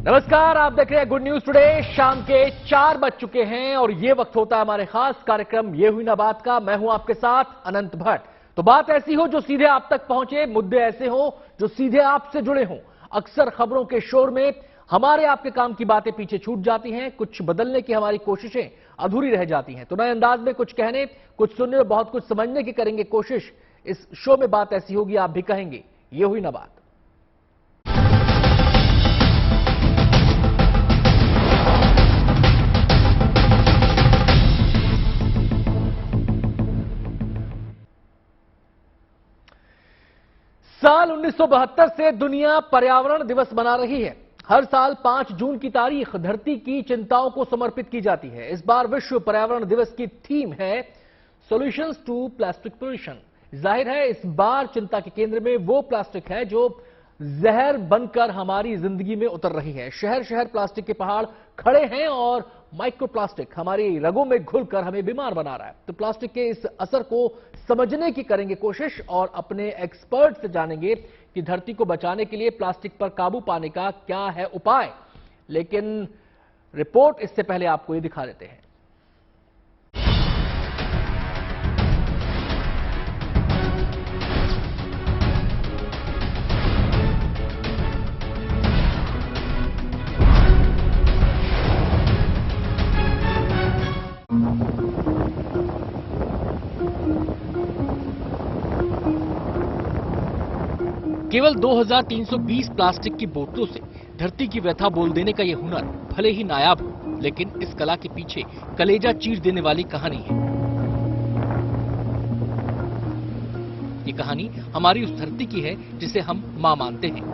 नमस्कार, आप देख रहे हैं गुड न्यूज टुडे। शाम के 4 बज चुके हैं और ये वक्त होता है हमारे खास कार्यक्रम ये हुई ना बात का। मैं हूं आपके साथ अनंत भट्ट। तो बात ऐसी हो जो सीधे आप तक पहुंचे, मुद्दे ऐसे हो जो सीधे आपसे जुड़े हों। अक्सर खबरों के शोर में हमारे आपके काम की बातें पीछे छूट जाती हैं, कुछ बदलने की हमारी कोशिशें अधूरी रह जाती हैं। तो नए अंदाज में कुछ कहने, कुछ सुनने और बहुत कुछ समझने की करेंगे कोशिश। इस शो में बात ऐसी होगी, आप भी कहेंगे ये हुई ना बात। साल 1972 से दुनिया पर्यावरण दिवस मना रही है। हर साल 5 जून की तारीख धरती की चिंताओं को समर्पित की जाती है। इस बार विश्व पर्यावरण दिवस की थीम है सॉल्यूशंस टू प्लास्टिक पोल्यूशन। जाहिर है इस बार चिंता के केंद्र में वो प्लास्टिक है जो जहर बनकर हमारी जिंदगी में उतर रही है। शहर शहर प्लास्टिक के पहाड़ खड़े हैं और माइक्रोप्लास्टिक हमारी रगों में घुलकर हमें बीमार बना रहा है। तो प्लास्टिक के इस असर को समझने की करेंगे कोशिश और अपने एक्सपर्ट से जानेंगे कि धरती को बचाने के लिए प्लास्टिक पर काबू पाने का क्या है उपाय। लेकिन रिपोर्ट इससे पहले आपको ये दिखा देते हैं। केवल 2320 प्लास्टिक की बोतलों से धरती की व्यथा बोल देने का यह हुनर भले ही नायाब हो, लेकिन इस कला के पीछे कलेजा चीर देने वाली कहानी है। ये कहानी हमारी उस धरती की है जिसे हम मां मानते हैं।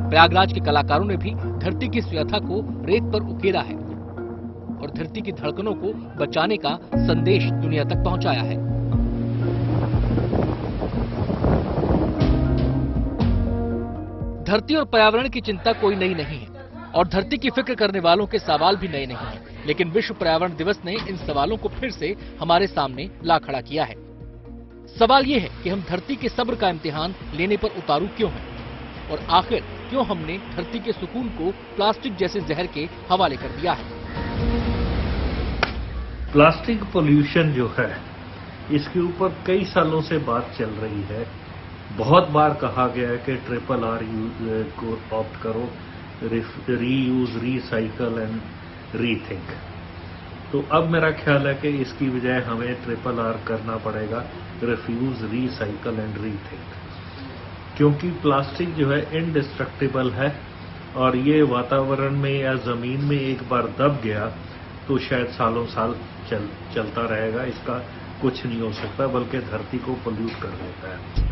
प्रयागराज के कलाकारों ने भी धरती की इस व्यथा को रेत पर उकेरा है और धरती की धड़कनों को बचाने का संदेश दुनिया तक पहुंचाया है। धरती और पर्यावरण की चिंता कोई नई नहीं है और धरती की फिक्र करने वालों के सवाल भी नए नहीं हैं। लेकिन विश्व पर्यावरण दिवस ने इन सवालों को फिर से हमारे सामने ला खड़ा किया है। सवाल ये है कि हम धरती के सब्र का इम्तिहान लेने पर उतारू क्यों हैं और आखिर क्यों हमने धरती के सुकून को प्लास्टिक जैसे जहर के हवाले कर दिया है। प्लास्टिक पोल्यूशन जो है इसके ऊपर कई सालों से बात चल रही है। बहुत बार कहा गया है कि RRR को ऑप्ट करो, रीयूज, रीसाइकल एंड रीथिंक। तो अब मेरा ख्याल है कि इसकी बजाय हमें RRR करना पड़ेगा, रिफ्यूज, रीसाइकल एंड रीथिंक। क्योंकि प्लास्टिक जो है इनडिस्ट्रक्टिबल है और ये वातावरण में या जमीन में एक बार दब गया तो शायद सालों साल चलता रहेगा। इसका कुछ नहीं हो सकता, बल्कि धरती को पोल्यूट कर देता है।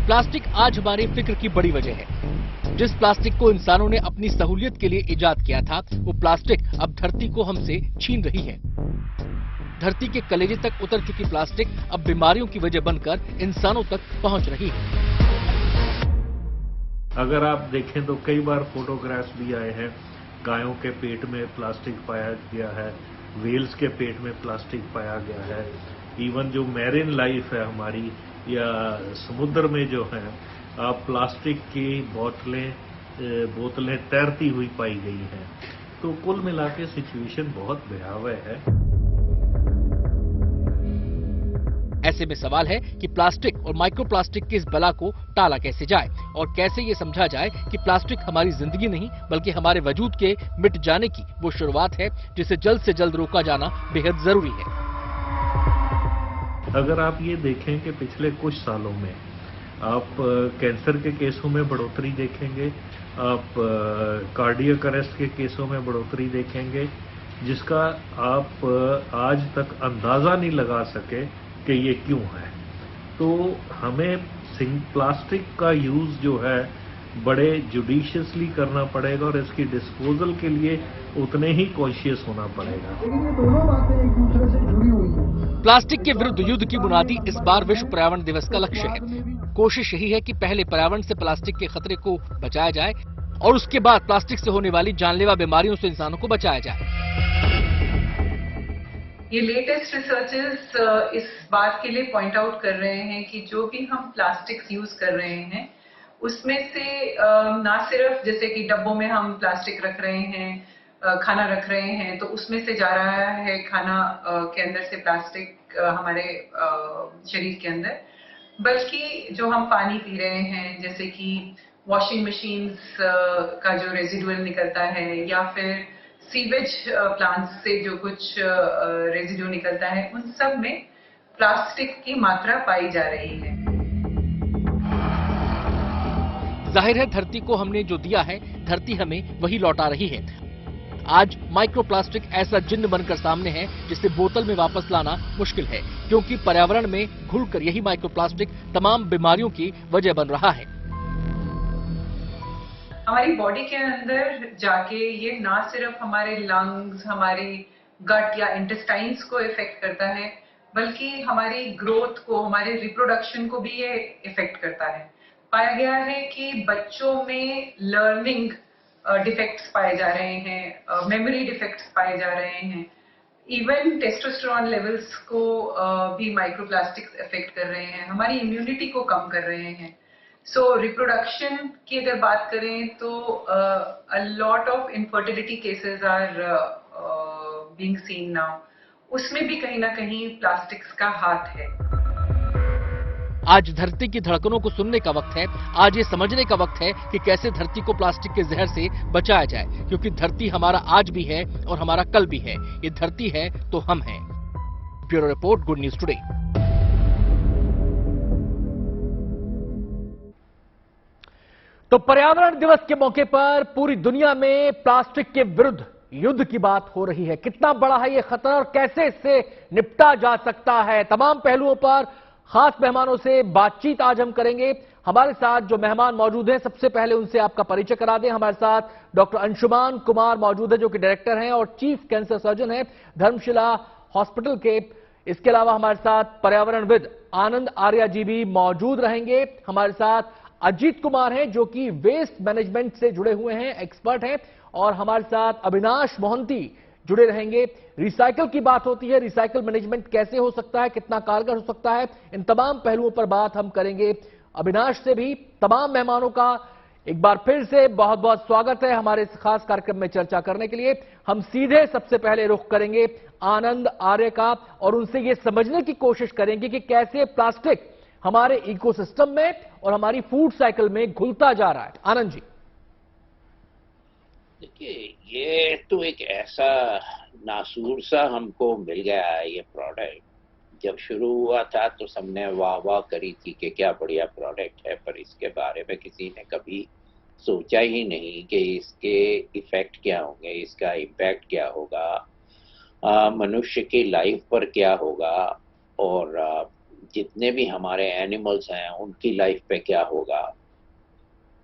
प्लास्टिक आज हमारी फिक्र की बड़ी वजह है। जिस प्लास्टिक को इंसानों ने अपनी सहूलियत के लिए इजाद किया था, वो प्लास्टिक अब धरती को हमसे छीन रही है। धरती के कलेजे तक उतर चुकी प्लास्टिक अब बीमारियों की वजह बनकर इंसानों तक पहुंच रही है। अगर आप देखें तो कई बार फोटोग्राफ्स भी आए हैं, गायों के पेट में प्लास्टिक पाया गया है, व्हेल्स के पेट में प्लास्टिक पाया गया है। इवन जो मैरिन लाइफ है हमारी या समुद्र में जो है प्लास्टिक की बोतलें तैरती हुई पाई गई हैं। तो कुल मिला के सिचुएशन बहुत भयावह है। ऐसे में सवाल है कि प्लास्टिक और माइक्रोप्लास्टिक की इस बला को टाला कैसे जाए और कैसे ये समझा जाए कि प्लास्टिक हमारी जिंदगी नहीं बल्कि हमारे वजूद के मिट जाने की वो शुरुआत है जिसे जल्द से जल्द रोका जाना बेहद जरूरी है। अगर आप ये देखें कि पिछले कुछ सालों में आप कैंसर के केसों में बढ़ोतरी देखेंगे, आप कार्डियक अरेस्ट के केसों में बढ़ोतरी देखेंगे, जिसका आप आज तक अंदाजा नहीं लगा सके कि ये क्यों है। तो हमें प्लास्टिक का यूज जो है बड़े जुडिशियसली करना पड़ेगा और इसकी डिस्पोजल के लिए उतने ही कॉन्शियस होना पड़ेगा। लेकिन ये दोनों बातें एक दूसरे से जुड़ी हुई हैं। प्लास्टिक के विरुद्ध युद्ध की बुनियादी इस बार विश्व पर्यावरण दिवस का लक्ष्य है। कोशिश यही है कि पहले पर्यावरण से प्लास्टिक के खतरे को बचाया जाए और उसके बाद प्लास्टिक से होने वाली जानलेवा बीमारियों से इंसानों को बचाया जाए। ये लेटेस्ट रिसर्चेस इस बात के लिए पॉइंट आउट कर रहे हैं कि जो भी हम प्लास्टिक्स यूज कर रहे हैं उसमें से ना सिर्फ जैसे कि डब्बों में हम प्लास्टिक रख रहे हैं, खाना रख रहे हैं, तो उसमें से जा रहा है खाना के अंदर से प्लास्टिक हमारे शरीर के अंदर, बल्कि जो हम पानी पी रहे हैं, जैसे कि वॉशिंग मशीन्स का जो रेजिडुअल निकलता है, या फिर सीवेज प्लांट्स से जो कुछ रेजिड्यू निकलता है, उन सब में प्लास्टिक की मात्रा पाई जा रही है। जाहिर है धरती को हमने जो दिया है, धरती हमें वही लौटा रही है। आज माइक्रोप्लास्टिक ऐसा जिन्न बनकर सामने है जिसे बोतल में वापस लाना मुश्किल है, क्योंकि पर्यावरण में घुलकर यही माइक्रोप्लास्टिक तमाम बीमारियों की वजह बन रहा है। हमारी बॉडी के अंदर जाके ये ना सिर्फ हमारे लंग्स, हमारे गट या इंटेस्टाइन्स को इफेक्ट करता है, बल्कि हमारी ग्रोथ को, हमारे रिप्रोडक्शन को भी ये इफेक्ट करता है। पाया गया है कि बच्चों में लर्निंग डिफेक्ट्स पाए जा रहे हैं, मेमोरी डिफेक्ट्स पाए जा रहे हैं, इवन टेस्टोस्टेरोन लेवल्स को भी माइक्रोप्लास्टिक्स इफेक्ट कर रहे हैं, हमारी इम्यूनिटी को कम कर रहे हैं। सो रिप्रोडक्शन की अगर बात करें तो a lot of infertility cases are being seen now, उसमें भी कहीं ना कहीं प्लास्टिक्स का हाथ है। आज धरती की धड़कनों को सुनने का वक्त है। आज ये समझने का वक्त है कि कैसे धरती को प्लास्टिक के जहर से बचाया जाए, क्योंकि धरती हमारा आज भी है और हमारा कल भी है। ये धरती है तो हम हैं। Bureau report, good news today. तो पर्यावरण दिवस के मौके पर पूरी दुनिया में प्लास्टिक के विरुद्ध युद्ध की बात हो रही है। कितना बड़ा है ये खतरा और कैसे इससे निपटा जा सकता है, तमाम पहलुओं पर खास मेहमानों से बातचीत आज हम करेंगे। हमारे साथ जो मेहमान मौजूद हैं, सबसे पहले उनसे आपका परिचय करा दें। हमारे साथ डॉक्टर अंशुमान कुमार मौजूद है, जो कि डायरेक्टर हैं और चीफ कैंसर सर्जन हैं धर्मशिला हॉस्पिटल के। इसके अलावा हमारे साथ पर्यावरणविद आनंद आर्या जी भी मौजूद रहेंगे। हमारे साथ अजीत कुमार हैं, जो कि वेस्ट मैनेजमेंट से जुड़े हुए हैं, एक्सपर्ट हैं। और हमारे साथ अविनाश मोहंती जुड़े रहेंगे। रिसाइकल की बात होती है, रिसाइकल मैनेजमेंट कैसे हो सकता है, कितना कारगर हो सकता है, इन तमाम पहलुओं पर बात हम करेंगे अविनाश से भी। तमाम मेहमानों का एक बार फिर से बहुत बहुत स्वागत है हमारे इस खास कार्यक्रम में चर्चा करने के लिए। हम सीधे सबसे पहले रुख करेंगे आनंद आर्य का और उनसे ये समझने की कोशिश करेंगे कि कैसे प्लास्टिक हमारे इकोसिस्टम में और हमारी फूड साइकिल में घुलता जा रहा है। आनंद जी। देखिए, ये तो एक ऐसा नासूर सा हमको मिल गया है ये प्रोडक्ट। जब शुरू हुआ था तो सबने वाह वाह करी थी कि क्या बढ़िया प्रोडक्ट है, पर इसके बारे में किसी ने कभी सोचा ही नहीं कि इसके इफेक्ट क्या होंगे, इसका इम्पैक्ट क्या होगा, मनुष्य की लाइफ पर क्या होगा, और जितने भी हमारे एनिमल्स हैं उनकी लाइफ पे क्या होगा।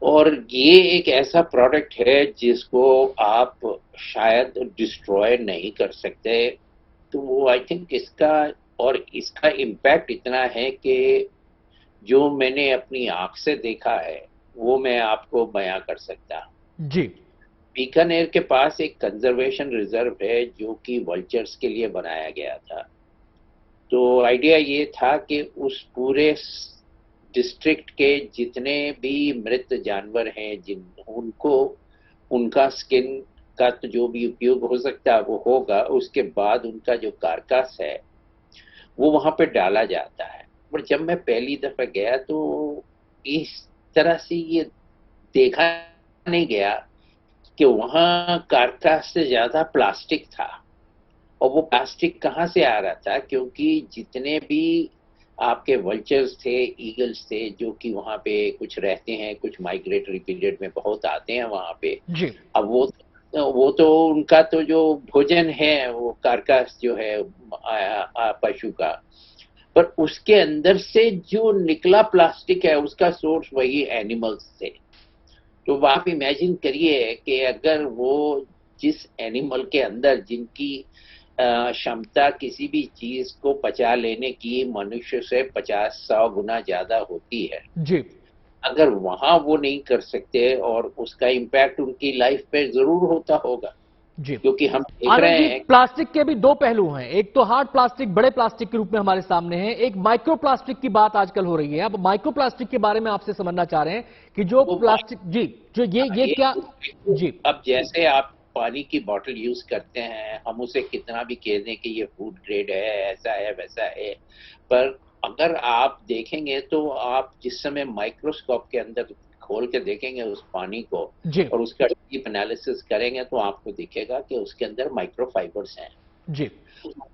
और ये एक ऐसा प्रोडक्ट है जिसको आप शायद डिस्ट्रॉय नहीं कर सकते। तो वो आई थिंक इसका इम्पैक्ट इतना है कि जो मैंने अपनी आंख से देखा है वो मैं आपको बयां कर सकता हूँ जी। बीकानेर के पास एक कंजर्वेशन रिजर्व है जो कि वल्चर्स के लिए बनाया गया था। तो आइडिया ये था कि उस पूरे डिस्ट्रिक्ट के जितने भी मृत जानवर हैं उनका स्किन का तो जो भी उपयोग हो सकता है वो होगा, उसके बाद उनका जो कारकास है वो वहां पे डाला जाता है। पर जब मैं पहली दफा गया तो इस तरह से ये देखा नहीं गया कि वहां कारकास से ज्यादा प्लास्टिक था। और वो प्लास्टिक कहाँ से आ रहा था, क्योंकि जितने भी आपके वल्चर्स थे, ईगल्स थे, जो कि वहां पे कुछ रहते हैं, कुछ माइग्रेटरी पीरियड में बहुत आते हैं वहां पे जी। अब वो तो उनका तो जो भोजन है वो कारकास जो है पशु का, पर उसके अंदर से जो निकला प्लास्टिक है उसका सोर्स वही एनिमल्स थे। तो आप इमेजिन करिए कि अगर वो जिस एनिमल के अंदर जिनकी क्षमता किसी भी चीज को पचा लेने की मनुष्य से 50-100 गुना ज्यादा होती है जी, अगर वहां वो नहीं कर सकते और उसका इम्पैक्ट उनकी लाइफ पे जरूर होता होगा। जी। क्योंकि हम देख आनंद रहे जी, हैं प्लास्टिक के भी दो पहलू हैं। एक तो हार्ड प्लास्टिक, बड़े प्लास्टिक के रूप में हमारे सामने है, एक माइक्रो प्लास्टिक की बात आजकल हो रही है। अब माइक्रो प्लास्टिक के बारे में आपसे समझना चाह रहे हैं कि जो वो प्लास्टिक, जी, जो ये क्या, जी, अब जैसे आप पानी की बोतल यूज करते हैं, हम उसे कितना भी कह दें कि ये फूड ग्रेड है, ऐसा है वैसा है, पर अगर आप देखेंगे तो आप जिस समय माइक्रोस्कोप के अंदर खोल के देखेंगे उस पानी को जी, और उसका डीप एनालिसिस करेंगे तो आपको दिखेगा कि उसके अंदर माइक्रोफाइबर्स हैं। जी,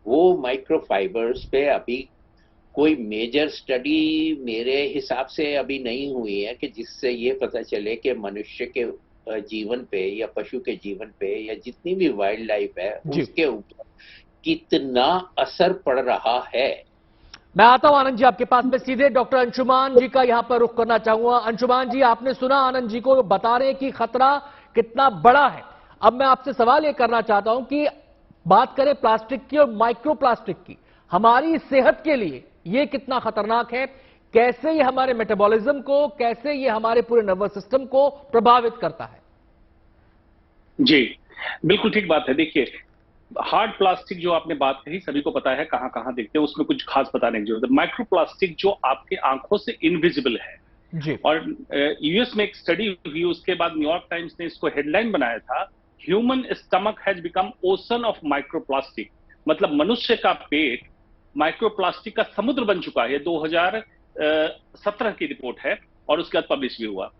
वो माइक्रोफाइबर्स पे अभी कोई मेजर स्टडी मेरे हिसाब से अभी नहीं हुई है कि जिससे ये पता चले कि मनुष्य के जीवन पे या पशु के जीवन पे या जितनी भी वाइल्ड लाइफ है जी। उसके ऊपर कितना असर पड़ रहा है। मैं आता हूं आनंद जी आपके पास में सीधे। डॉक्टर अंशुमान जी का यहां पर रुख करना चाहूंगा। अंशुमान जी, आपने सुना आनंद जी को बता रहे हैं कि खतरा कितना बड़ा है। अब मैं आपसे सवाल यह करना चाहता हूं कि बात करें प्लास्टिक की और माइक्रो प्लास्टिक की, हमारी सेहत के लिए यह कितना खतरनाक है, कैसे ये हमारे मेटाबॉलिज्म को, कैसे ये हमारे पूरे नर्वस सिस्टम को प्रभावित करता है? जी, बिल्कुल ठीक बात है। देखिए, हार्ड प्लास्टिक जो आपने बात कही सभी को पता है कहाँ कहाँ दिखते हैं, उसमें कुछ खास बताने की जरूरत है। माइक्रो प्लास्टिक जो आपके आंखों से इनविजिबल है, जी, और यूएस में एक स्टडी हुई, उसके बाद न्यूयॉर्क टाइम्स ने इसको हेडलाइन बनाया था, human stomach has become ocean of microplastic. मतलब मनुष्य का पेट माइक्रोप्लास्टिक का समुद्र बन चुका है। 2017 की रिपोर्ट है और उसके बाद पब्लिश भी हुआ।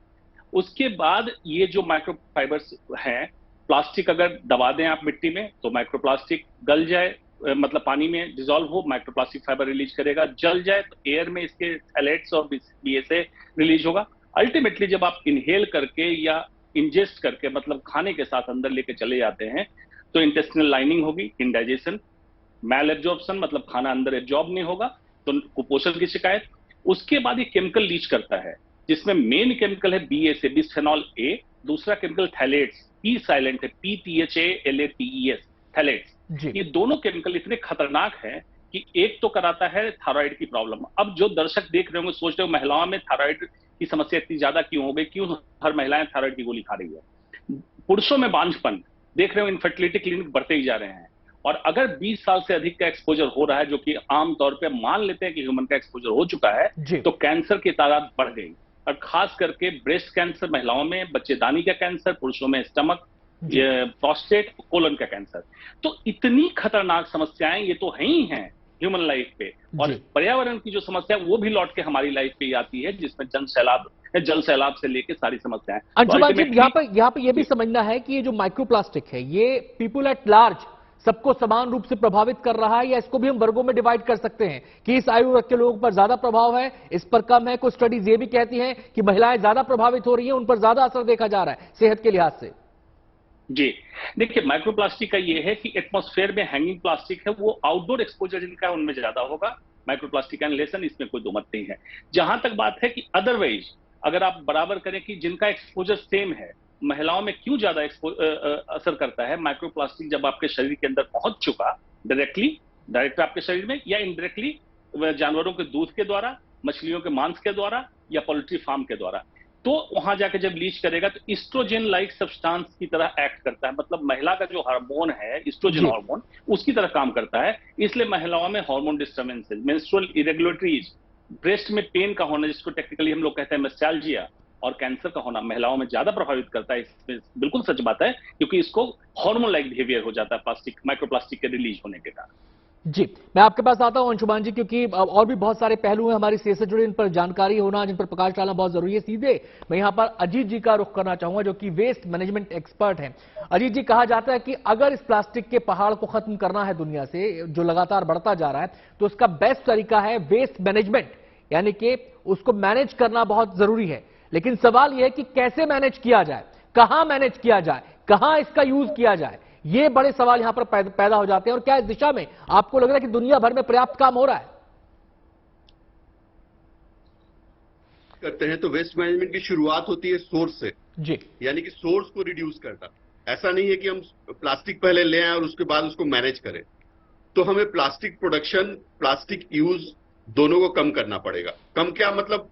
उसके बाद ये जो माइक्रोफाइबर्स हैं, प्लास्टिक अगर दबा दें आप मिट्टी में तो माइक्रोप्लास्टिक गल जाए, मतलब पानी में डिसॉल्व हो, माइक्रोप्लास्टिक फाइबर रिलीज करेगा। जल जाए तो एयर में इसके थैलेट्स और बीएसए रिलीज होगा। अल्टीमेटली जब आप इनहेल करके या इंजेस्ट करके, मतलब खाने के साथ अंदर लेके चले जाते हैं, तो इंटेस्टिनल लाइनिंग होगी, इंडाइजेशन, मैल एब्जॉर्प्शन, मतलब खाना अंदर एब्जॉर्ब नहीं होगा, तो कुपोषण की शिकायत। उसके बाद ये केमिकल लीच करता है, जिसमें मेन केमिकल है बीएसए, बिस्फेनॉल ए। दूसरा केमिकल थैलेट्स, पी साइलेंट है, PTHALATES, थैलेट्स। जी, ये दोनों केमिकल इतने खतरनाक हैं कि एक तो कराता है थायराइड की प्रॉब्लम। अब जो दर्शक देख रहे होंगे सोच रहे हो महिलाओं में थायराइड की समस्या इतनी ज्यादा क्यों हो गई, क्यों हर महिलाएं थायराइड की गोली खा रही है। पुरुषों में बांझपन देख रहे हो, इनफर्टिलिटी क्लिनिक बढ़ते ही जा रहे हैं। और अगर 20 साल से अधिक का एक्सपोजर हो रहा है, जो कि आमतौर पे मान लेते हैं कि ह्यूमन का एक्सपोजर हो चुका है, जी, तो कैंसर की तादाद बढ़ गई। और खास करके ब्रेस्ट कैंसर महिलाओं में, बच्चेदानी का कैंसर पुरुषों में, स्टमक, प्रोस्टेट, कोलन का कैंसर। तो इतनी खतरनाक समस्याएं ये तो है ही हैं ह्यूमन लाइफ पे। और जी। पर्यावरण की जो समस्या है वो भी लौट के हमारी लाइफ पे आती है, जिसमें जल सैलाब से लेके सारी समस्याएं। तो अंशुमान जी, अल्टीमेटली यहाँ पे ये भी समझना है कि ये जो माइक्रो प्लास्टिक है, ये पीपुल एट लार्ज सबको समान रूप से प्रभावित कर रहा है, या इसको भी हम वर्गों में डिवाइड कर सकते हैं कि इस आयु वर्ग के लोगों पर ज्यादा प्रभाव है, इस पर कम है? कुछ स्टडीज ये भी कहती हैं कि महिलाएं ज्यादा प्रभावित हो रही हैं, उन पर ज्यादा असर देखा जा रहा है सेहत के लिहाज से। जी, देखिए, माइक्रोप्लास्टिक का ये है कि एटमॉस्फेयर में हैंगिंग प्लास्टिक है, वो आउटडोर एक्सपोजर जिनका है उनमें ज्यादा होगा माइक्रोप्लास्टिक एनलेशन, इसमें कोई दो मत नहीं है। जहां तक बात है कि अदरवाइज अगर आप बराबर करें कि जिनका एक्सपोजर सेम है, महिलाओं में क्यों ज्यादा असर करता है माइक्रोप्लास्टिक? जब आपके शरीर के अंदर पहुंच चुका, डायरेक्ट आपके शरीर में या इनडायरेक्टली जानवरों के दूध के द्वारा, मछलियों के मांस के द्वारा या पोल्ट्री फार्म के द्वारा, तो वहां जाके जब लीच करेगा तो इस्ट्रोजन लाइक सब्सटेंस की तरह एक्ट करता है। मतलब महिला का जो हार्मोन है, इस्ट्रोजन हार्मोन, उसकी तरह काम करता है। इसलिए महिलाओं में hormone disturbances, menstrual irregularities, breast में पेन का होना, जिसको टेक्निकली हम लोग कहते हैं मेस्टाल्जिया, और कैंसर का होना महिलाओं में ज्यादा प्रभावित करता है। इसमें बिल्कुल सच बात है, क्योंकि इसको हार्मोन लाइक बिहेवियर हो जाता है प्लास्टिक, माइक्रोप्लास्टिक के रिलीज होने के कारण। जी, मैं आपके पास आता हूं अंशुमान जी, क्योंकि और भी बहुत सारे पहलू हैं हमारी सेहत से जुड़े, इन पर जानकारी होना, जिन पर प्रकाश डालना बहुत जरूरी है। सीधे मैं यहां पर अजीत जी का रुख करना चाहूंगा, जो कि वेस्ट मैनेजमेंट एक्सपर्ट हैं। अजीत जी, कहा जाता है कि अगर इस प्लास्टिक के पहाड़ को खत्म करना है दुनिया से, जो लगातार बढ़ता जा रहा है, तो उसका बेस्ट तरीका है वेस्ट मैनेजमेंट, यानी कि उसको मैनेज करना बहुत जरूरी है। लेकिन सवाल यह है कि कैसे मैनेज किया जाए, कहां मैनेज किया जाए, कहां इसका यूज किया जाए, ये बड़े सवाल यहां पर पैदा हो जाते हैं। और क्या इस दिशा में आपको लग रहा है कि दुनिया भर में पर्याप्त काम हो रहा है? करते हैं तो वेस्ट मैनेजमेंट की शुरुआत होती है सोर्स से, जी, यानी कि सोर्स को रिड्यूस करना। ऐसा नहीं है कि हम प्लास्टिक पहले ले आए और उसके बाद उसको मैनेज करें। तो हमें प्लास्टिक प्रोडक्शन, प्लास्टिक यूज दोनों को कम करना पड़ेगा। कम क्या मतलब,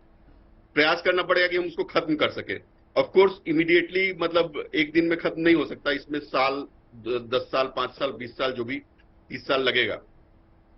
प्रयास करना पड़ेगा कि हम उसको खत्म कर सकें। ऑफ कोर्स इमीडिएटली मतलब एक दिन में खत्म नहीं हो सकता, इसमें साल 10 साल, 5 साल, 20 साल, जो भी 30 साल लगेगा।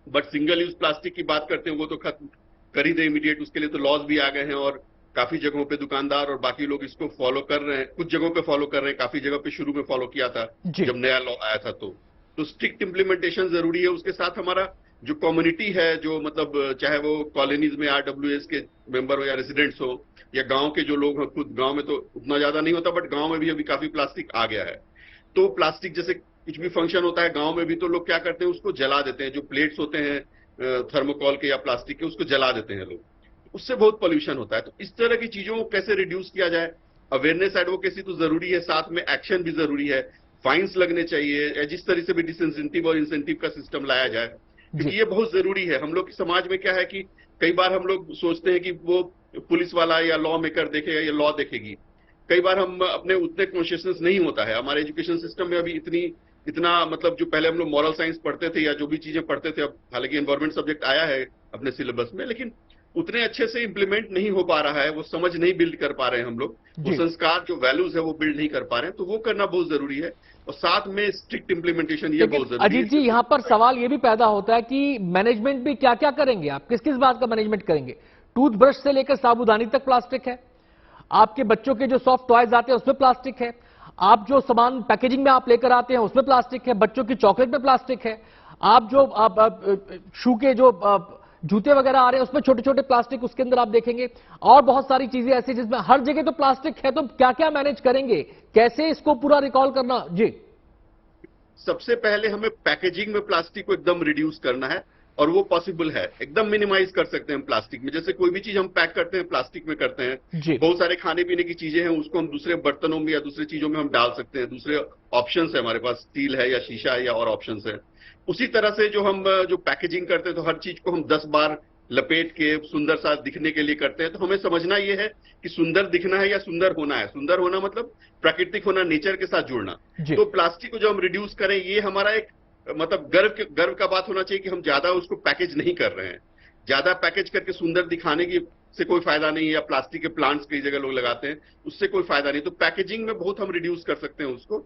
बट सिंगल यूज प्लास्टिक की बात करते हैं, वो तो खत्म कर ही दे इमीडिएट। उसके लिए तो लॉज भी आ गए हैं और काफी जगहों पे दुकानदार और बाकी लोग इसको फॉलो कर रहे हैं। कुछ जगहों पे फॉलो कर रहे हैं, काफी जगह पे शुरू में फॉलो किया था जब नया लॉ आया था। तो स्ट्रिक्ट इंप्लीमेंटेशन जरूरी है। उसके साथ हमारा जो कम्युनिटी है, जो मतलब चाहे वो कॉलोनीज में RWS के मेंबर हो या रेजिडेंट्स हो या गांव के जो लोग हैं, खुद गांव में तो उतना ज्यादा नहीं होता, बट गांव में भी अभी काफी प्लास्टिक आ गया है। तो प्लास्टिक जैसे कुछ भी फंक्शन होता है गांव में भी, तो लोग क्या करते हैं, उसको जला देते हैं। जो प्लेट्स होते हैं थर्मोकॉल के या प्लास्टिक के, उसको जला देते हैं लोग, उससे बहुत पोल्यूशन होता है। तो इस तरह की चीजों को कैसे रिड्यूस किया जाए, अवेयरनेस एडवोकेसी तो जरूरी है, साथ में एक्शन भी जरूरी है। फाइन्स लगने चाहिए, या जिस तरह से भी डिसइंसेंटिव और इंसेंटिव का सिस्टम लाया जाए, क्योंकि ये बहुत जरूरी है। हम लोग की समाज में क्या है कि कई बार हम लोग सोचते हैं कि वो पुलिस वाला या लॉ मेकर देखेगा या लॉ देखेगी। कई बार हम अपने उतने कॉन्शियसनेस नहीं होता है। हमारे एजुकेशन सिस्टम में अभी इतना मतलब जो पहले हम लोग मॉरल साइंस पढ़ते थे या जो भी चीजें पढ़ते थे, अब हालांकि एनवायरमेंट सब्जेक्ट आया है अपने सिलेबस में, लेकिन उतने अच्छे से इंप्लीमेंट नहीं हो पा रहा है। वो समझ नहीं बिल्ड कर पा रहे हैं हम लोग, वो संस्कार जो वैल्यूज है वो बिल्ड नहीं कर पा रहे हैं। तो वो करना बहुत जरूरी है, और साथ में स्ट्रिक्ट इंप्लीमेंटेशन ये बहुत जरूरी है। अजीत जी, यहां पर सवाल ये भी पैदा होता है कि मैनेजमेंट भी क्या क्या करेंगे आप, किस किस बात का मैनेजमेंट करेंगे? टूथब्रश से लेकर साबुदानी तक प्लास्टिक है, आपके बच्चों के जो सॉफ्ट टॉयज आते हैं उसमें प्लास्टिक है, आप जो सामान पैकेजिंग में आप लेकर आते हैं उसमें प्लास्टिक है, बच्चों की चॉकलेट में प्लास्टिक है, आप जो शू के जो जूते वगैरह आ रहे हैं उसमें छोटे छोटे प्लास्टिक उसके अंदर आप देखेंगे, और बहुत सारी चीजें ऐसी जिसमें हर जगह तो प्लास्टिक है। तो क्या क्या मैनेज करेंगे, कैसे इसको पूरा रिकॉल करना? जी, सबसे पहले हमें पैकेजिंग में प्लास्टिक को एकदम रिड्यूस करना है, और वो पॉसिबल है। एकदम मिनिमाइज कर सकते हैं हम प्लास्टिक में। जैसे कोई भी चीज हम पैक करते हैं प्लास्टिक में करते हैं। बहुत सारे खाने पीने की चीजें हैं, उसको हम दूसरे बर्तनों में या दूसरी चीजों में हम डाल सकते हैं। दूसरे ऑप्शंस है हमारे पास, स्टील है या शीशा है या और ऑप्शंस है। उसी तरह से जो पैकेजिंग करते हैं, तो हर चीज को हम 10 बार लपेट के सुंदर सा दिखने के लिए करते हैं। तो हमें समझना यह है कि सुंदर दिखना है या सुंदर होना है। सुंदर होना मतलब प्राकृतिक होना, नेचर के साथ जुड़ना। तो प्लास्टिक को जो हम रिड्यूस करें, ये हमारा एक मतलब गर्व का बात होना चाहिए कि हम ज्यादा उसको पैकेज नहीं कर रहे हैं। ज्यादा पैकेज करके सुंदर दिखाने की से कोई फायदा नहीं है, या प्लास्टिक के प्लांट्स कई जगह लोग लगाते हैं, उससे कोई फायदा नहीं। तो पैकेजिंग में बहुत हम रिड्यूस कर सकते हैं उसको।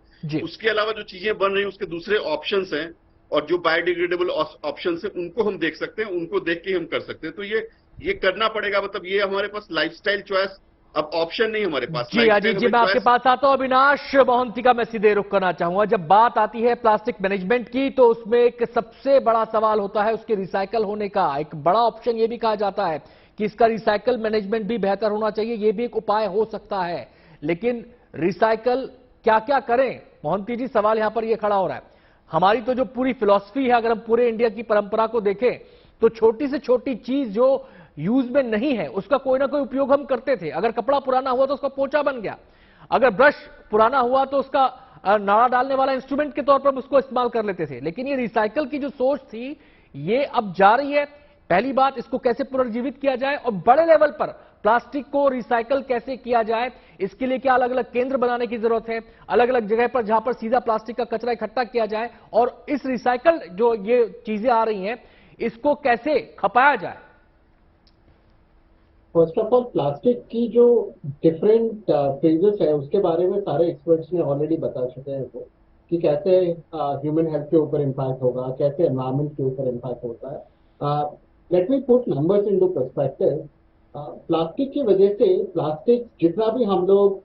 उसके अलावा जो चीजें बन रही हैं उसके दूसरे ऑप्शंस हैं, और जो बायोडिग्रेडेबल ऑप्शंस हैं उनको हम देख सकते हैं, उनको देख के हम कर सकते हैं। तो ये करना पड़ेगा। मतलब ये हमारे पास लाइफस्टाइल चॉइस, अब ऑप्शन नहीं हमारे पास। जी अजीत जी, मैं आपके पास आता हूं। अविनाश मोहंती का मैं सीधे रुख करना चाहूंगा। जब बात आती है प्लास्टिक मैनेजमेंट की, तो उसमें एक सबसे बड़ा सवाल होता है उसके रिसाइकल होने का। एक बड़ा ऑप्शन ये भी कहा जाता है कि इसका रिसाइकल मैनेजमेंट भी बेहतर होना चाहिए, ये भी एक उपाय हो सकता है। लेकिन रिसाइकल क्या क्या करें मोहंती जी, सवाल यहां पर यह खड़ा हो रहा है। हमारी तो जो पूरी फिलॉसफी है, अगर हम पूरे इंडिया की परंपरा को देखें, तो छोटी से छोटी चीज जो यूज में नहीं है उसका कोई ना कोई उपयोग हम करते थे। अगर कपड़ा पुराना हुआ तो उसका पोंछा बन गया, अगर ब्रश पुराना हुआ तो उसका नाड़ा डालने वाला इंस्ट्रूमेंट के तौर पर हम उसको इस्तेमाल कर लेते थे। लेकिन ये रिसाइकल की जो सोच थी, ये अब जा रही है। पहली बात, इसको कैसे पुनर्जीवित किया जाए, और बड़े लेवल पर प्लास्टिक को रिसाइकल कैसे किया जाए, इसके लिए क्या अलग अलग केंद्र बनाने की जरूरत है, अलग अलग जगह पर जहां पर सीधा प्लास्टिक का कचरा इकट्ठा किया जाए, और इस रिसाइकल जो ये चीजें आ रही हैं इसको कैसे खपाया जाए। फर्स्ट ऑफ ऑल, प्लास्टिक की जो डिफरेंट फेजेस है उसके बारे में सारे एक्सपर्ट्स ने ऑलरेडी बता चुके हैं वो, कि कैसे ह्यूमन हेल्थ के ऊपर इम्पैक्ट होगा, कैसे एनवायरमेंट के ऊपर इम्पैक्ट होता है। Let me put numbers into perspective. Plastic की वजह से, प्लास्टिक जितना भी हम लोग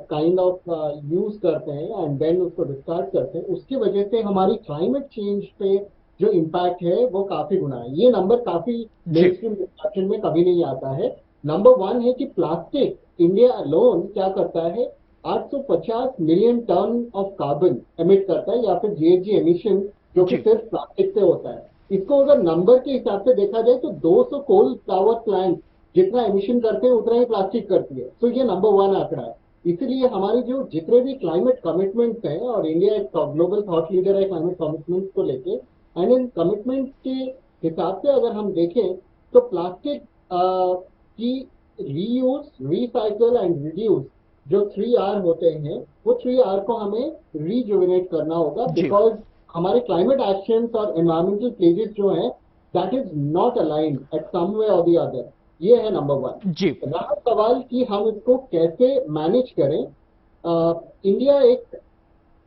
काइंड ऑफ यूज करते हैं एंड देन उसको डिस्कार्ड करते हैं, उसकी वजह से हमारी क्लाइमेट चेंज पे जो इम्पैक्ट है वो काफी गुना है। ये नंबर काफी मेनस्ट्रीम डिस्कशन में कभी नहीं आता है। नंबर 1 है कि प्लास्टिक इंडिया अलोन क्या करता है, 850 million ton of carbon emit करता है, या फिर जीएचजी एमिशन, जो कि सिर्फ प्लास्टिक से होता है। इसको अगर नंबर के हिसाब से देखा जाए तो 200 कोल पावर प्लांट जितना एमिशन करते हैं उतना ही प्लास्टिक करती है। तो ये नंबर 1 आंकड़ा है। इसीलिए हमारी जो जितने भी क्लाइमेट कमिटमेंट्स हैं, और इंडिया एक ग्लोबल थॉट लीडर है क्लाइमेट कमिटमेंट्स को लेके, एंड इन कमिटमेंट के हिसाब से अगर हम देखें तो प्लास्टिक की रीयूज, रिसाइकल एंड रिड्यूस जो 3R होते हैं, वो 3R को हमें रिजुविनेट करना होगा, बिकॉज हमारे क्लाइमेट एक्शंस और एनवायरमेंटल प्लेजेस जो हैं, that is not aligned at some way और द अदर। ये है नंबर 1। रहा सवाल कि हम इसको कैसे मैनेज करें। इंडिया एक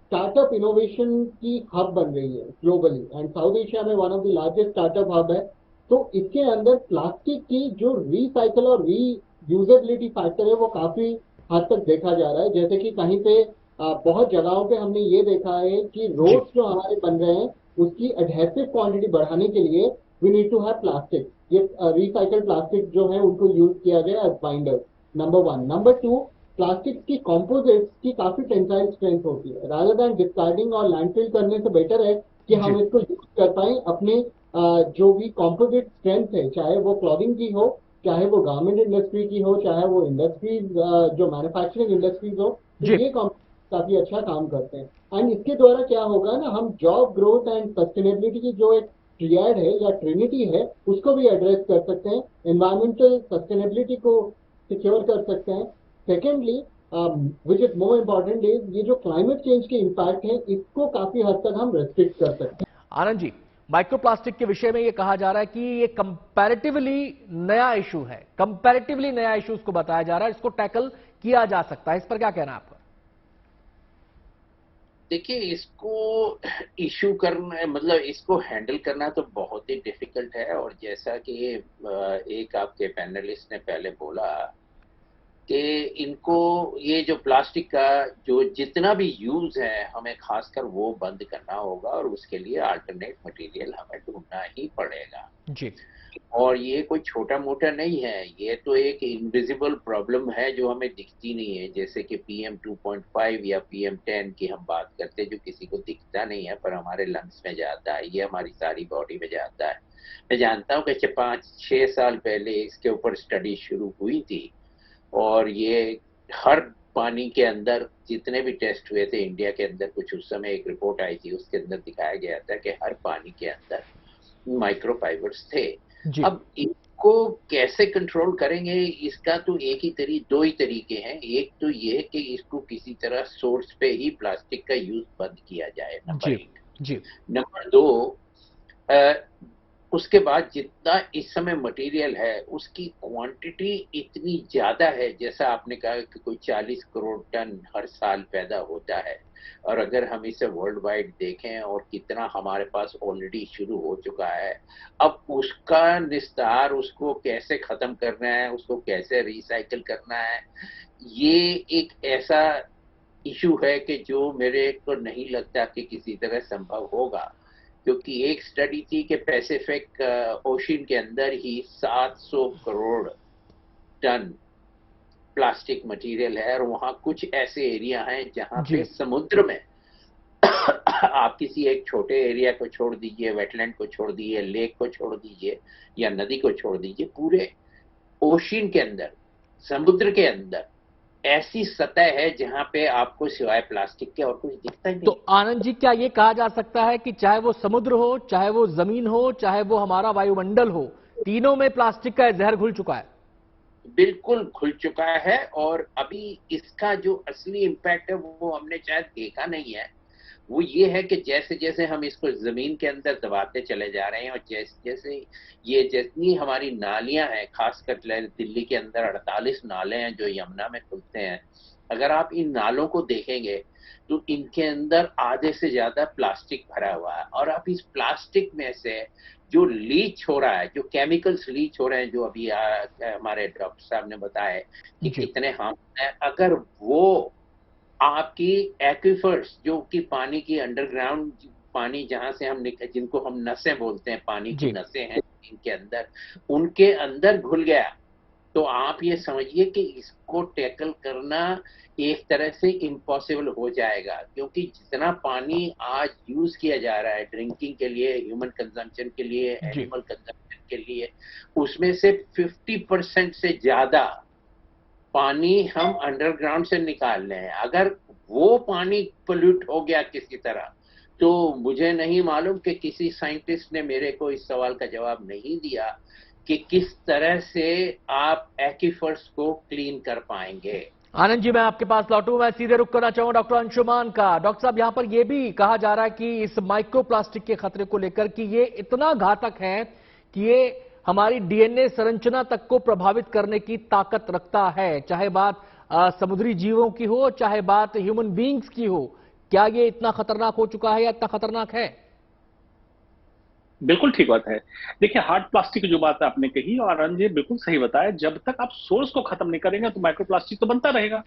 स्टार्टअप इनोवेशन की हब बन रही है ग्लोबली, एंड साउथ एशिया में one of the largest startup hub है। तो इसके अंदर प्लास्टिक की जो रिसाइकल और रीयूजेबिलिटी फैक्टर है वो काफी हद तक देखा जा रहा है। जैसे कि कहीं पे बहुत जगहों पे हमने ये देखा है कि रोड्स जो हमारे बन रहे हैं उसकी एडहेसिव क्वांटिटी बढ़ाने के लिए we need to have plastic. ये रिसाइकल्ड प्लास्टिक जो है उनको यूज किया गया as binder, number one. Number two, plastic की कॉम्पोजिट्स की काफी टेंसाइल स्ट्रेंथ होती है। रादर देन डिस्कार्डिंग और लैंडफिल करने से बेटर है कि हम इसको यूज कर पाए अपने जो भी कॉम्पोजिट स्ट्रेंथ है, चाहे वो क्लॉथिंग की हो, चाहे वो गारमेंट इंडस्ट्री की हो, चाहे वो इंडस्ट्रीज जो मैन्युफैक्चरिंग इंडस्ट्रीज हो, तो ये काफी अच्छा काम करते हैं। एंड इसके द्वारा क्या होगा ना, हम जॉब ग्रोथ एंड सस्टेनेबिलिटी की जो एक ट्रियाड है या ट्रिनिटी है उसको भी एड्रेस कर सकते हैं, एनवायरमेंटल सस्टेनेबिलिटी को सिक्योर कर सकते हैं। Secondly, which is more important is ये जो क्लाइमेट चेंज के इम्पैक्ट है इसको काफी हद तक हम रेस्ट्रिक्ट कर सकते हैं। आनंद जी, माइक्रोप्लास्टिक के विषय में ये कहा जा रहा है कि ये कंपैरेटिवली नया इशू है, कंपैरेटिवली नया इशू उसको बताया जा रहा है, इसको टैकल किया जा सकता है। इस पर क्या कहना है आपका? देखिए, इसको इशू करना मतलब इसको हैंडल करना तो बहुत ही डिफिकल्ट है। और जैसा कि एक आपके पैनलिस्ट ने पहले बोला कि इनको ये जो प्लास्टिक का जो जितना भी यूज है हमें खासकर वो बंद करना होगा और उसके लिए अल्टरनेट मटेरियल हमें ढूंढना ही पड़ेगा जी। और ये कोई छोटा मोटा नहीं है, ये तो एक इनविजिबल प्रॉब्लम है जो हमें दिखती नहीं है। जैसे कि PM 2.5 या PM 10 की हम बात करते हैं जो किसी को दिखता नहीं है पर हमारे लंग्स में जाता है, ये हमारी सारी बॉडी में जाता है। मैं जानता हूँ कि 5-6 साल पहले इसके ऊपर स्टडी शुरू हुई थी और ये हर पानी के अंदर जितने भी टेस्ट हुए थे इंडिया के अंदर, कुछ उस समय एक रिपोर्ट आई थी उसके अंदर दिखाया गया था कि हर पानी के अंदर माइक्रोफाइबर्स थे। अब इनको कैसे कंट्रोल करेंगे, इसका तो दो ही तरीके हैं। एक तो ये कि इसको किसी तरह सोर्स पे ही प्लास्टिक का यूज बंद किया जाए, नंबर एक। नंबर दो, उसके बाद जितना इस समय मटेरियल है उसकी क्वांटिटी इतनी ज्यादा है, जैसा आपने कहा कि कोई 40 करोड़ टन हर साल पैदा होता है और अगर हम इसे वर्ल्ड वाइड देखें और कितना हमारे पास ऑलरेडी शुरू हो चुका है, अब उसका निस्तार, उसको कैसे खत्म करना है, उसको कैसे रिसाइकिल करना है, ये एक ऐसा इशू है कि जो मेरे को नहीं लगता कि किसी तरह संभव होगा। क्योंकि एक स्टडी थी कि पैसिफिक ओशन के अंदर ही 700 करोड़ टन प्लास्टिक मटेरियल है और वहां कुछ ऐसे एरिया हैं जहां पे समुद्र में आप किसी एक छोटे एरिया को छोड़ दीजिए, वेटलैंड को छोड़ दीजिए, लेक को छोड़ दीजिए या नदी को छोड़ दीजिए, पूरे ओशन के अंदर, समुद्र के अंदर ऐसी सतह है जहां पे आपको सिवाय प्लास्टिक के और कुछ दिखता ही नहीं। तो आनंद जी, क्या ये कहा जा सकता है कि चाहे वो समुद्र हो, चाहे वो जमीन हो, चाहे वो हमारा वायुमंडल हो, तीनों में प्लास्टिक का जहर घुल चुका है? बिल्कुल घुल चुका है और अभी इसका जो असली इम्पैक्ट है वो हमने शायद देखा नहीं है। वो ये है कि जैसे जैसे हम इसको जमीन के अंदर दबाते चले जा रहे हैं और जैसे जैसे ये जितनी हमारी नालियां हैं, खासकर दिल्ली के अंदर 48 नाले हैं जो यमुना में खुलते हैं, अगर आप इन नालों को देखेंगे तो इनके अंदर आधे से ज्यादा प्लास्टिक भरा हुआ है। और अब इस प्लास्टिक में से जो लीच हो रहा है, जो केमिकल्स लीच हो रहे हैं, जो अभी हमारे डॉक्टर साहब ने बताया कि कितने हार्मफुल है, अगर वो आपकी एक्विफर्स जो कि पानी की अंडरग्राउंड पानी जहां से हम जिनको हम नसें बोलते हैं, पानी की नसें हैं इनके अंदर, उनके अंदर घुल गया, तो आप ये समझिए कि इसको टैकल करना एक तरह से इम्पॉसिबल हो जाएगा। क्योंकि जितना पानी आज यूज किया जा रहा है ड्रिंकिंग के लिए, ह्यूमन कंजम्पशन के लिए, एनिमल कंजम्पशन के लिए, उसमें से 50% से ज्यादा पानी हम अंडरग्राउंड से निकाल रहे हैं। अगर वो पानी पोल्यूट हो गया किसी तरह, तो मुझे नहीं मालूम कि किसी साइंटिस्ट ने मेरे को इस सवाल का जवाब नहीं दिया कि किस तरह से आप एक्विफर्स को क्लीन कर पाएंगे। आनंद जी, मैं आपके पास लौटूं, मैं सीधे रुक करना चाहूंगा डॉक्टर अंशुमान का। डॉक्टर साहब, यहां पर यह भी कहा जा रहा है कि इस माइक्रोप्लास्टिक के खतरे को लेकर कि ये इतना घातक है कि ये हमारी डीएनए संरचना तक को प्रभावित करने की ताकत रखता है, चाहे बात समुद्री जीवों की हो, चाहे बात ह्यूमन बीइंग्स की हो। क्या ये इतना खतरनाक हो चुका है या इतना खतरनाक है? बिल्कुल ठीक बात है। देखिए, हार्ड प्लास्टिक की जो बात आपने कही, और आनंद जी बिल्कुल सही बताया, जब तक आप सोर्स को खत्म नहीं करेंगे तो माइक्रोप्लास्टिक तो बनता रहेगा।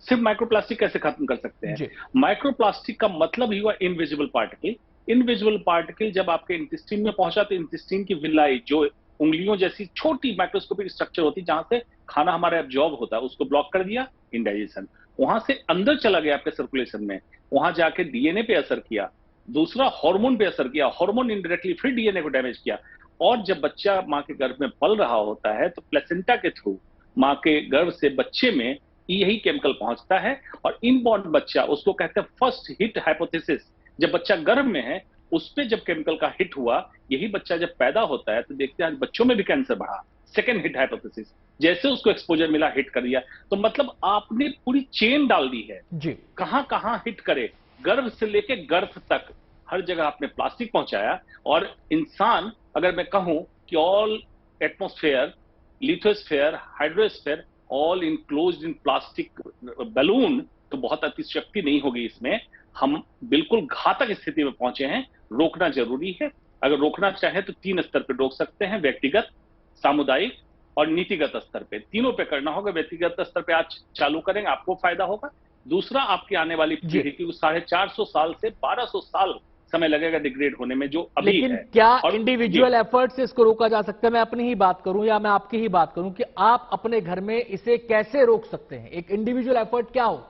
सिर्फ माइक्रोप्लास्टिक कैसे खत्म कर सकते हैं? जी। माइक्रोप्लास्टिक का मतलब ही हुआ इनविजिबल पार्टिकल। इनविजिबल पार्टिकल जब आपके इंटेस्टाइन में पहुंचा तो इंटेस्टाइन की विलाई, जो उंगलियों जैसी छोटी माइक्रोस्कोपिक स्ट्रक्चर होती है जहां से खाना हमारा एब्जॉर्ब होता है, उसको ब्लॉक कर दिया, इंडाइजेशन। वहां से अंदर चला गया आपके सर्कुलेशन में, वहां जाके डीएनए पे असर किया, दूसरा हार्मोन पे असर किया, हार्मोन इनडायरेक्टली फिर डीएनए को डैमेज किया। और जब बच्चा माँ के गर्भ में पल रहा होता है तो प्लेसेंटा के थ्रू माँ के गर्भ से बच्चे में यही केमिकल पहुंचता है, और इनबॉर्न बच्चा, उसको कहते हैं फर्स्ट हिट हाइपोथेसिस। जब बच्चा गर्भ में है उस पे जब केमिकल का हिट हुआ, यही बच्चा जब पैदा होता है तो देखते हैं बच्चों में भी कैंसर बढ़ा। सेकेंड हिट हाइपोथेसिस, जैसे उसको एक्सपोजर मिला, हिट कर दिया। तो मतलब आपने पूरी चेन डाल दी है, जी। कहां कहां हिट करे, गर्भ से लेके गर्भ तक हर जगह आपने प्लास्टिक पहुंचाया। और इंसान, अगर मैं कहूं कि all atmosphere, lithosphere, hydrosphere all enclosed इन प्लास्टिक बैलून, तो बहुत अतिशक्ति नहीं होगी इसमें। हम बिल्कुल घातक स्थिति में पहुंचे हैं, रोकना जरूरी है। अगर रोकना चाहे तो 3 स्तर पर रोक सकते हैं, व्यक्तिगत, सामुदायिक और नीतिगत स्तर पे। तीनों पे करना होगा। व्यक्तिगत स्तर पे आज चालू करेंगे, आपको फायदा होगा। दूसरा, आपकी आने वाली पीढ़ी की 450 साल से 1200 साल समय लगेगा डिग्रेड होने में, जो अभी लेकिन है। क्या और इंडिविजुअल एफर्ट से इसको रोका जा सकता है? मैं अपनी ही बात करूं या मैं आपकी ही बात करूं कि आप अपने घर में इसे कैसे रोक सकते हैं? एक इंडिविजुअल एफर्ट क्या हो?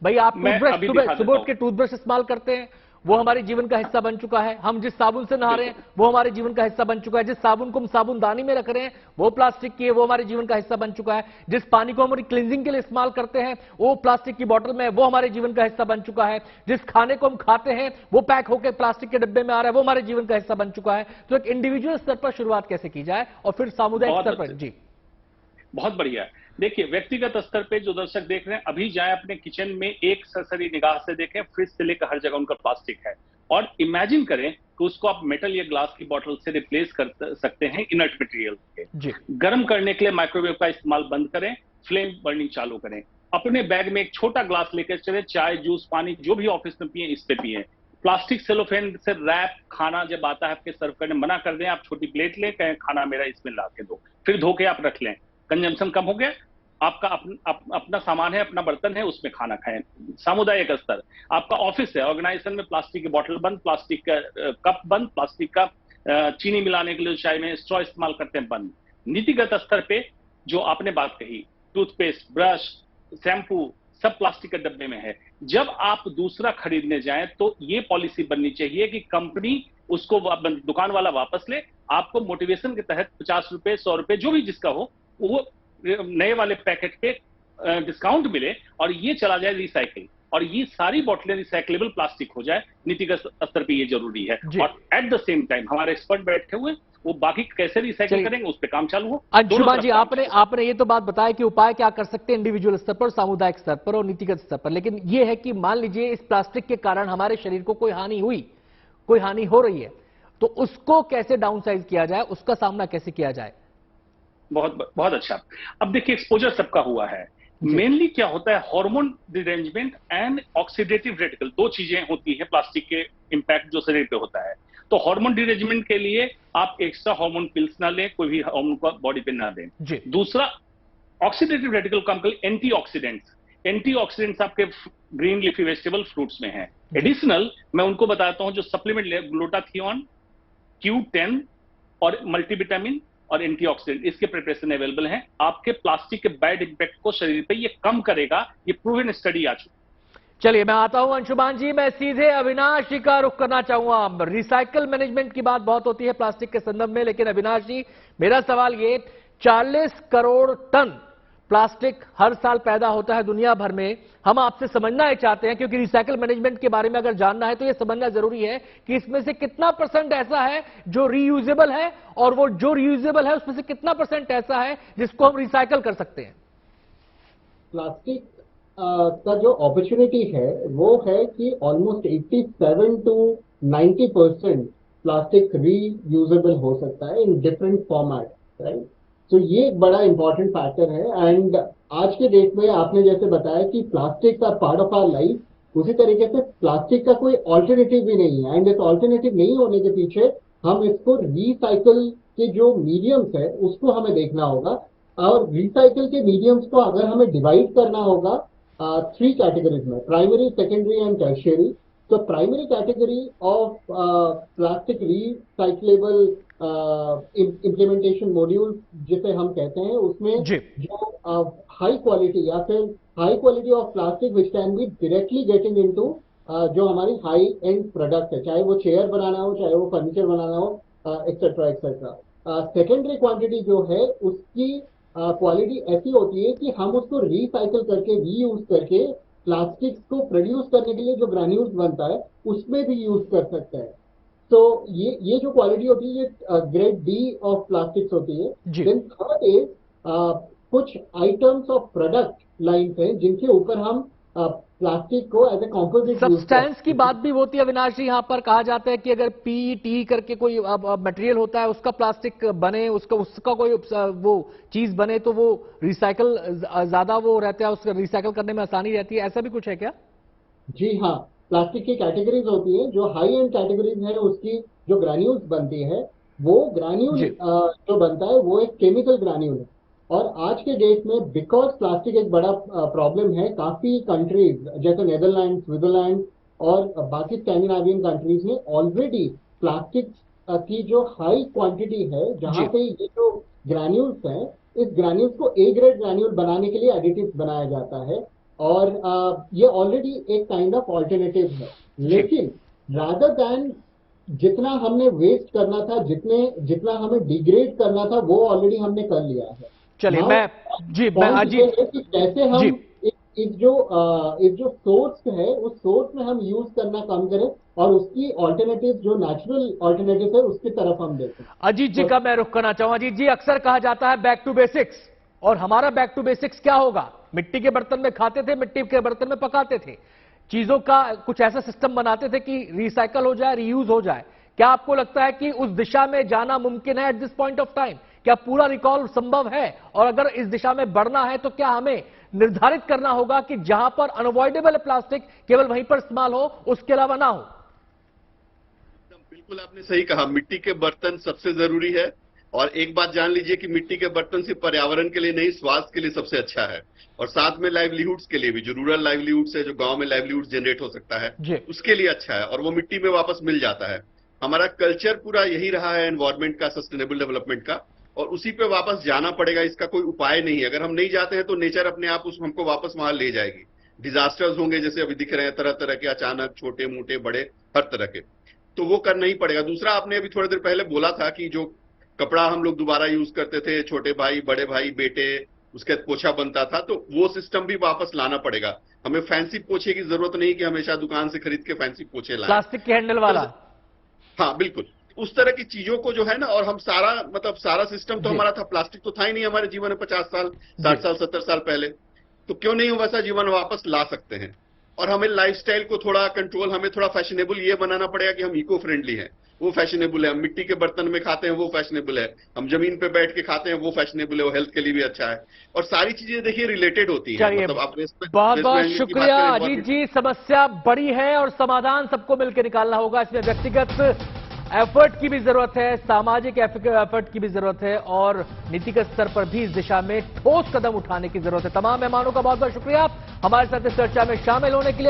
भाई, आप टूथब्रश, सुबह उठ के टूथब्रश इस्तेमाल करते हैं, वो हमारे जीवन का हिस्सा बन चुका है। हम जिस साबुन से नहा रहे हैं वो हमारे जीवन का हिस्सा बन चुका है। जिस साबुन को हम साबुनदानी में रख रहे हैं वो प्लास्टिक की है, वो हमारे जीवन का हिस्सा बन चुका है। जिस पानी को हम क्लींजिंग के लिए इस्तेमाल करते हैं वो प्लास्टिक की बोतल में है, वो हमारे जीवन का हिस्सा बन चुका है। जिस खाने को हम खाते हैं वो पैक होकर प्लास्टिक के डिब्बे में आ रहा है, वो हमारे जीवन का हिस्सा बन चुका है। तो एक इंडिविजुअल स्तर पर शुरुआत कैसे की जाए और फिर सामुदायिक स्तर पर? जी, बहुत बढ़िया। देखिए, व्यक्तिगत स्तर पे जो दर्शक देख रहे हैं, अभी जाए अपने किचन में, एक सरसरी निगाह से देखें, फ्रिज से लेकर हर जगह उनका प्लास्टिक है। और इमेजिन करें कि उसको आप मेटल या ग्लास की बोतल से रिप्लेस कर सकते हैं इनर्ट मटेरियल के। गर्म करने के लिए माइक्रोवेव का इस्तेमाल बंद करें, फ्लेम बर्निंग चालू करें। अपने बैग में एक छोटा ग्लास लेकर चले, चाय, जूस, पानी जो भी ऑफिस में पिए, इस पे पिए। प्लास्टिक सेलोफेन से रैप खाना जब आता है आपके सर्व करने, मना कर दें। आप छोटी प्लेट लें, कहें खाना मेरा इसमें ला के दो, फिर धो के आप रख लें। कंजम्पशन कम हो गया, आपका अपना सामान है, अपना बर्तन है, उसमें खाना खाएं। सामुदायिक स्तर, आपका ऑफिस है, ऑर्गेनाइजेशन में प्लास्टिक की बोतल बंद, प्लास्टिक का कप बंद, प्लास्टिक का चीनी मिलाने के लिए चाय में स्ट्रॉ इस्तेमाल करते हैं, बंद। नीतिगत स्तर पे जो आपने बात कही, टूथपेस्ट, ब्रश, शैम्पू सब प्लास्टिक के डब्बे में है। जब आप दूसरा खरीदने जाएं तो ये पॉलिसी बननी चाहिए कि कंपनी उसको दुकान वाला वापस ले, आपको मोटिवेशन के तहत 50 रुपए, 100 रुपए, जो भी जिसका हो, वो नए वाले पैकेट पे डिस्काउंट मिले और ये चला जाए रिसाइकिल, और ये सारी बोतलें रिसाइक्लेबल प्लास्टिक हो जाए। नीतिगत स्तर पे ये जरूरी है। और एट द सेम टाइम हमारे एक्सपर्ट बैठे हुए, वो बाकी कैसे रिसाइकिल करेंगे उस पर काम चालू हो। अंशुमान जी, आपने ये तो बात बताया कि उपाय क्या कर सकते हैं इंडिविजुअल स्तर पर, सामुदायिक स्तर पर और नीतिगत स्तर पर, लेकिन ये है कि मान लीजिए इस प्लास्टिक के कारण हमारे शरीर को कोई हानि हुई, कोई हानि हो रही है, तो उसको कैसे डाउनसाइज किया जाए, उसका सामना कैसे किया जाए? बहुत अच्छा। अब देखिए, एक्सपोजर सबका हुआ है। मेनली क्या होता है, hormone derangement and oxidative radical, दो चीजें होती है प्लास्टिक के इंपैक्ट जो शरीर पे होता है। तो हार्मोन डिरेंजमेंट के लिए आप एक्स्ट्रा हार्मोन पिल्स ना लें, कोई भी हार्मोन को बॉडी पे ना दें। दूसरा, ऑक्सीडेटिव रेडिकल काम कर एंटीऑक्सीडेंट्स। एंटीऑक्सीडेंट्स आपके ग्रीन लीफी वेजिटेबल फ्रूट्स में है। एडिशनल मैं उनको बताता हूं, जो सप्लीमेंट ले, ग्लूटाथियोन, Q10 और मल्टीविटामिन और एंटीऑक्सीडेंट, इसके प्रिपरेशन अवेलेबल हैं। आपके प्लास्टिक के बैड इंपैक्ट को शरीर पे ये कम करेगा, ये प्रूवन स्टडी आ चुकी। चलिए, मैं आता हूं अंशुमान जी, मैं सीधे अविनाश जी का रुख करना चाहूंगा। रिसाइकल मैनेजमेंट की बात बहुत होती है प्लास्टिक के संदर्भ में, लेकिन अविनाश जी, मेरा सवाल ये, 40 करोड़ टन प्लास्टिक हर साल पैदा होता है दुनिया भर में। हम आपसे समझना ये चाहते हैं, क्योंकि रिसाइकल मैनेजमेंट के बारे में अगर जानना है तो यह समझना जरूरी है कि इसमें से कितना % ऐसा है जो रीयूजेबल है, और वो जो रीयूजेबल है उसमें से कितना % ऐसा है जिसको हम रिसाइकल कर सकते हैं। प्लास्टिक का जो अपॉर्चुनिटी है वो है कि ऑलमोस्ट 87 to 90% प्लास्टिक रीयूजेबल हो सकता है इन डिफरेंट फॉर्मेट, राइट। तो ये एक बड़ा इंपॉर्टेंट फैक्टर है। एंड आज के डेट में आपने जैसे बताया कि प्लास्टिक का पार्ट ऑफ आवर लाइफ, उसी तरीके से प्लास्टिक का कोई ऑल्टरनेटिव भी नहीं है, एंड इस ऑल्टरनेटिव नहीं होने के पीछे हम इसको रिसाइकल के जो मीडियम्स है उसको हमें देखना होगा। और रिसाइकल के मीडियम्स को अगर हमें डिवाइड करना होगा 3 कैटेगरीज में, प्राइमरी, सेकेंडरी एंड टर्शियरी। तो primary category of plastic recyclable implementation module जिसे हम कहते हैं, उसमें जो हाई क्वालिटी या फिर high quality of plastic which can be directly getting into जो हमारी हाई एंड प्रोडक्ट है, चाहे वो चेयर बनाना हो, चाहे वो फर्नीचर बनाना हो, एक्सेट्रा एक्सेट्रा। सेकेंडरी क्वांटिटी जो है उसकी क्वालिटी ऐसी होती है कि हम उसको रिसाइकल करके, रीयूज करके प्लास्टिक्स को प्रोड्यूस करने के लिए जो ग्रैन्यूल्स बनता है उसमें भी यूज कर सकते हैं। तो ये जो क्वालिटी होती है ये ग्रेड डी ऑफ प्लास्टिक्स होती है। देन थर्ड इज कुछ आइटम्स ऑफ प्रोडक्ट लाइन्स हैं जिनके ऊपर हम प्लास्टिक को एज ए कॉम्पोजिट सब्सटेंस की बात भी होती है अविनाश जी। यहाँ पर कहा जाता है कि अगर पीईटी करके कोई मटेरियल होता है उसका प्लास्टिक बने, उसका कोई वो चीज बने तो वो रिसाइकल ज्यादा वो रहता है, उसका रिसाइकल करने में आसानी रहती है, ऐसा भी कुछ है क्या? जी हाँ, प्लास्टिक की कैटेगरीज होती है। जो हाई एंड कैटेगरीज है उसकी जो ग्रैन्यूल्स बनती है, वो ग्रैन्यूल जो बनता है वो एक केमिकल ग्रैन्यूल है। और आज के डेट में बिकॉज प्लास्टिक एक बड़ा प्रॉब्लम है, काफी कंट्रीज जैसे नेदरलैंड, स्विट्जरलैंड और बाकी स्कैंडिनेवियन कंट्रीज ने ऑलरेडी प्लास्टिक की जो हाई क्वांटिटी है, जहां पे ये जो ग्रैन्यूल्स हैं, इस ग्रैन्यूल्स को ए ग्रेड ग्रैन्यूल बनाने के लिए एडिटिव्स बनाया जाता है। और ये ऑलरेडी एक काइंड ऑफ ऑल्टरनेटिव है। लेकिन रादर दैन जितना हमने वेस्ट करना था, जितना हमें डिग्रेड करना था, वो ऑलरेडी हमने कर लिया है। चलिए मैं अजीत कैसे हम इस जो सोर्स है उस सोर्स में हम यूज करना कम करें और उसकी ऑल्टरनेटिव जो नेचुरल ऑल्टरनेटिव है उसकी तरफ हम देखें। अजीत जी का मैं रुख करना चाहूंगा। अजीत जी, अक्सर कहा जाता है बैक टू बेसिक्स, और हमारा बैक टू बेसिक्स क्या होगा? मिट्टी के बर्तन में खाते थे, मिट्टी के बर्तन में पकाते थे, चीजों का कुछ ऐसा सिस्टम बनाते थे कि रिसाइकल हो जाए, रीयूज हो जाए। क्या आपको लगता है कि उस दिशा में जाना मुमकिन है at this point of time? क्या पूरा रिकॉल संभव है? और अगर इस दिशा में बढ़ना है तो क्या हमें निर्धारित करना होगा कि जहां पर अनअवॉइडेबल प्लास्टिक केवल वहीं पर इस्तेमाल हो, उसके अलावा ना हो? बिल्कुल आपने सही कहा, मिट्टी के बर्तन सबसे जरूरी है। और एक बात जान लीजिए कि मिट्टी के बर्तन सिर्फ पर्यावरण के लिए नहीं, स्वास्थ्य के लिए सबसे अच्छा है। और साथ में लाइवलीहुड्स के लिए भी, जो रूरल लाइवलीहुड्स है, जो गांव में लाइवलीहुड जनरेट हो सकता है, उसके लिए अच्छा है। और वो मिट्टी में वापस मिल जाता है। हमारा कल्चर पूरा यही रहा है एनवायरमेंट का, सस्टेनेबल डेवलपमेंट का, और उसी पे वापस जाना पड़ेगा। इसका कोई उपाय नहीं है। अगर हम नहीं जाते हैं तो नेचर अपने आप हमको वापस वहां ले जाएगी। डिजास्टर्स होंगे जैसे अभी दिख रहे हैं, तरह तरह के, अचानक, छोटे मोटे बड़े, हर तरह के, तो वो करना ही पड़ेगा। दूसरा, आपने अभी थोड़ी देर पहले बोला था कि जो कपड़ा हम लोग दोबारा यूज करते थे, छोटे भाई, बड़े भाई, बेटे, उसके पोछा बनता था, तो वो सिस्टम भी वापस लाना पड़ेगा। हमें फैंसी पोछे की जरूरत नहीं कि हमेशा दुकान से खरीद के फैंसी पोछे लाएं, प्लास्टिक के हैंडल वाला। हाँ बिल्कुल, उस तरह की चीजों को जो है ना, और हम सारा सिस्टम तो हमारा था, प्लास्टिक तो था ही नहीं हमारे जीवन में 50 साल, 60 साल, 70 साल पहले, तो क्यों नहीं हम वैसा जीवन वापस ला सकते हैं। और हमें लाइफस्टाइल को थोड़ा कंट्रोल, हमें थोड़ा फैशनेबल ये बनाना पड़ेगा कि हम इको फ्रेंडली हैं, वो फैशनेबल है। हम मिट्टी के बर्तन में खाते हैं, वो फैशनेबल है। हम जमीन पे बैठ के खाते हैं, वो फैशनेबल है, वो हेल्थ के लिए भी अच्छा है। और सारी चीजें देखिए रिलेटेड होती है। मतलब आप बहुत बहुत शुक्रिया अजीत जी। समस्या बड़ी है और समाधान सबको मिलकर निकालना होगा। इसमें व्यक्तिगत एफर्ट की भी जरूरत है, सामाजिक एफर्ट की भी जरूरत है, और नीतिगत स्तर पर भी इस दिशा में ठोस कदम उठाने की जरूरत है। तमाम मेहमानों का बहुत बहुत शुक्रिया हमारे साथ इस चर्चा में शामिल होने के लिए।